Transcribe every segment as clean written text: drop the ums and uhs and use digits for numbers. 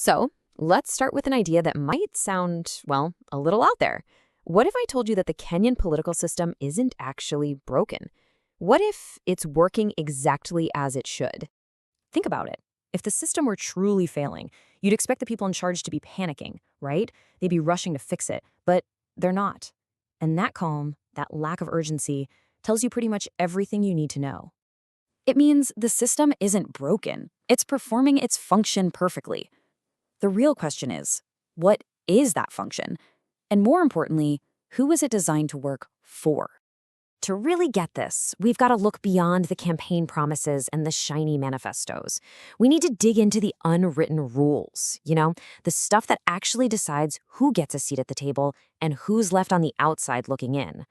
So let's start with an idea that might sound, well, a little out there. What if I told you that the Kenyan political system isn't actually broken? What if it's working exactly as it should? Think about it. If the system were truly failing, you'd expect the people in charge to be panicking, right? They'd be rushing to fix it, but they're not. And that calm, that lack of urgency, tells you pretty much everything you need to know. It means the system isn't broken. It's performing its function perfectly. The real question is, what is that function? And more importantly, who is it designed to work for? To really get this, we've got to look beyond the campaign promises and the shiny manifestos. We need to dig into the unwritten rules, the stuff that actually decides who gets a seat at the table and who's left on the outside looking in.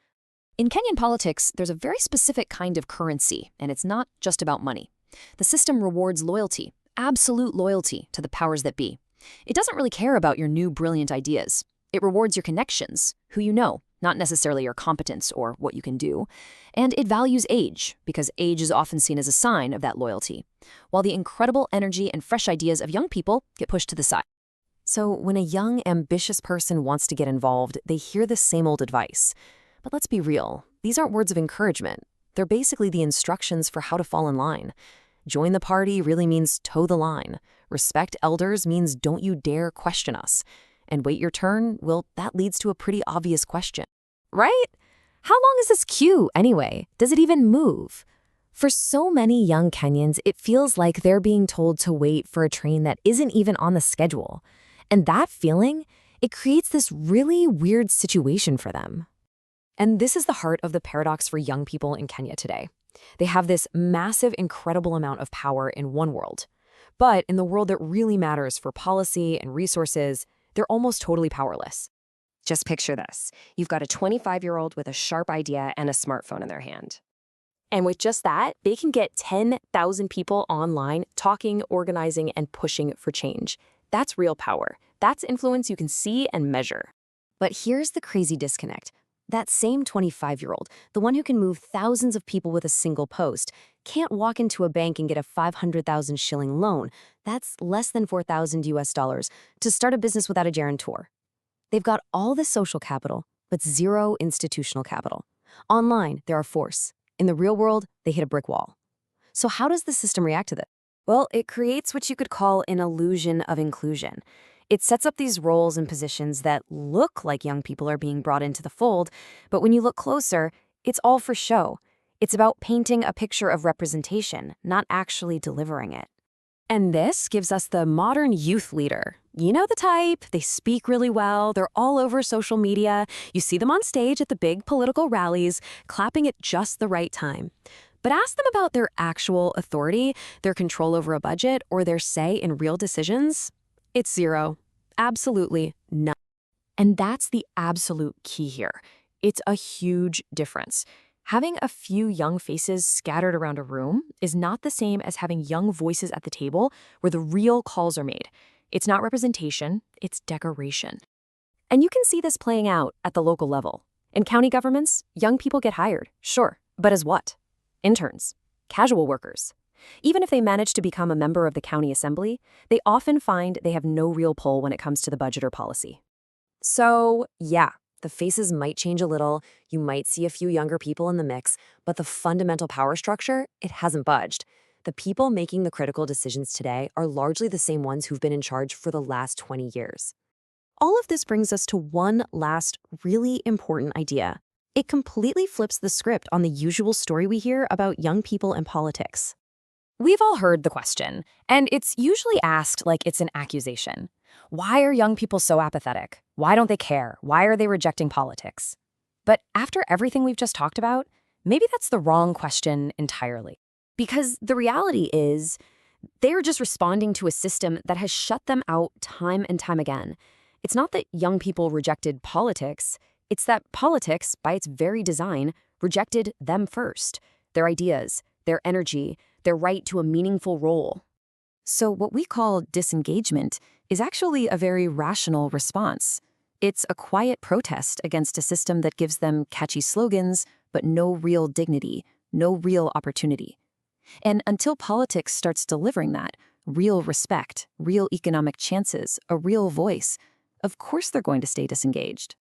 In Kenyan politics, there's a very specific kind of currency, and it's not just about money. The system rewards loyalty, absolute loyalty to the powers that be. It doesn't really care about your new brilliant ideas. It rewards your connections, who you know, not necessarily your competence or what you can do. And it values age, because age is often seen as a sign of that loyalty, while the incredible energy and fresh ideas of young people get pushed to the side. So when a young, ambitious person wants to get involved, they hear the same old advice. But let's be real, these aren't words of encouragement. They're basically the instructions for how to fall in line. Join the party really means toe the line. Respect elders means don't you dare question us. And wait your turn, well, that leads to a pretty obvious question. Right? How long is this queue anyway? Does it even move? For so many young Kenyans, it feels like they're being told to wait for a train that isn't even on the schedule. And that feeling, it creates this really weird situation for them. And this is the heart of the paradox for young people in Kenya today. They have this massive, incredible amount of power in one world. But in the world that really matters for policy and resources, they're almost totally powerless. Just picture this. You've got a 25-year-old with a sharp idea and a smartphone in their hand. And with just that, they can get 10,000 people online talking, organizing, and pushing for change. That's real power. That's influence you can see and measure. But here's the crazy disconnect. That same 25-year-old, the one who can move thousands of people with a single post, can't walk into a bank and get a 500,000 shilling loan. That's less than $4,000 to start a business without a guarantor. They've got all the social capital, but zero institutional capital. Online, they're a force. In the real world, they hit a brick wall. So how does the system react to this? Well, it creates what you could call an illusion of inclusion. It sets up these roles and positions that look like young people are being brought into the fold, but when you look closer, it's all for show. It's about painting a picture of representation, not actually delivering it. And this gives us the modern youth leader. You know the type, they speak really well, they're all over social media, you see them on stage at the big political rallies, clapping at just the right time. But ask them about their actual authority, their control over a budget, or their say in real decisions. It's zero. Absolutely none. And that's the absolute key here. It's a huge difference. Having a few young faces scattered around a room is not the same as having young voices at the table where the real calls are made. It's not representation, it's decoration. And you can see this playing out at the local level. In county governments, young people get hired, sure, but as what? Interns, casual workers. Even if they manage to become a member of the county assembly, they often find they have no real pull when it comes to the budget or policy. So, yeah, the faces might change a little, you might see a few younger people in the mix, but the fundamental power structure, it hasn't budged. The people making the critical decisions today are largely the same ones who've been in charge for the last 20 years. All of this brings us to one last really important idea. It completely flips the script on the usual story we hear about young people and politics. We've all heard the question, and it's usually asked like it's an accusation. Why are young people so apathetic? Why don't they care? Why are they rejecting politics? But after everything we've just talked about, maybe that's the wrong question entirely. Because the reality is, they're just responding to a system that has shut them out time and time again. It's not that young people rejected politics, it's that politics, by its very design, rejected them first, their ideas, their energy, their right to a meaningful role. So what we call disengagement is actually a very rational response. It's a quiet protest against a system that gives them catchy slogans, but no real dignity, no real opportunity. And until politics starts delivering that, real respect, real economic chances, a real voice, of course they're going to stay disengaged.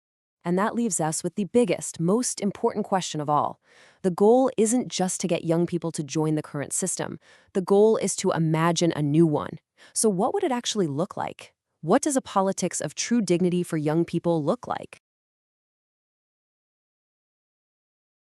And that leaves us with the biggest, most important question of all. The goal isn't just to get young people to join the current system. The goal is to imagine a new one. So what would it actually look like? What does a politics of true dignity for young people look like?